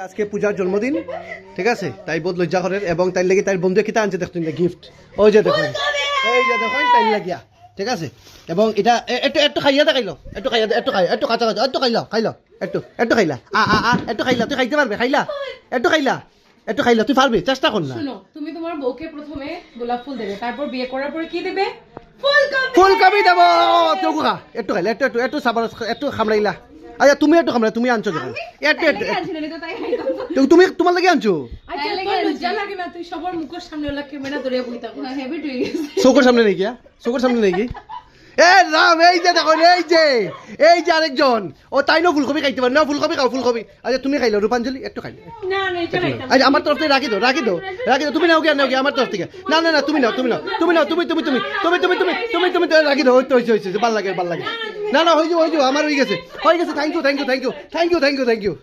আজকে পূজার জন্মদিন, ঠিক আছে? তাই বহুত লজ্জা করেন এবং তাই লাগি তাই বন্ধু কিতা আনছে দেখুন গিফট। ওই যে দেখুন, এই যে দেখুন তাই লাগিয়া, ঠিক আছে? এবং এটা একটু একটু খাইয়া দেখাইলো, একটু খাইয়া একটু খাই একটু কাঁচা কাঁচা একটু খাইলো খাইলো একটু একটু খাইলা একটু খাইলা, তুই খাইতে পারবে? খাইলা একটু খাইলা একটু খাইলা, তুই পারবি? চেষ্টা কর না। শুনো, তুমি তোমার বউকে প্রথমে গোলাপ ফুল দেবে, তারপর বিয়ে করার পরে কি দেবে? ফুলকপি দেবো। তুই খা একটু খাইলা একটু একটু একটু সাবার একটু খামড়াইলা। আচ্ছা তুমি একটু খামড়া, তুমি আনছো যখন একটু একটু তুমি তোমার লাগে আনছো। লজ্জা লাগে না? তুই সবার মুখের সামনে ওলা ক্যামেরা ধরে বইতা হেভি হয়ে গেছে। চোখের সামনে নেই গিয়া, চোখের সামনে নেই কি? এ রাম, এই যে দেখো, এই যে আরেকজন, ও তাই না ফুলকপি খাইতে পারে না? ফুলকপি খাও, ফুলকপি। আচ্ছা তুমি খাইলো, রূপাঞ্জলি একটু খাইলে। না না, এটা খাইতাম। আচ্ছা আমার তরফ থেকে রাখি দো রাখি দো রাখি দো। তুমি নাও গিয়া, নাও গিয়া আমার তরফ থেকে। না না না, তুমি নাও তুমি নাও তুমি নাও তুমি তুমি তুমি তুমি তুমি তুমি তুমি তুমি রাখি দো। হইতে হয়েছে, ভাল লাগে ভাল লাগে। না না, হয়ে যাও হয়ে যাও, আমার হয়ে গেছে হয়ে গেছে। Thank you thank you thank you thank you thank you thank you.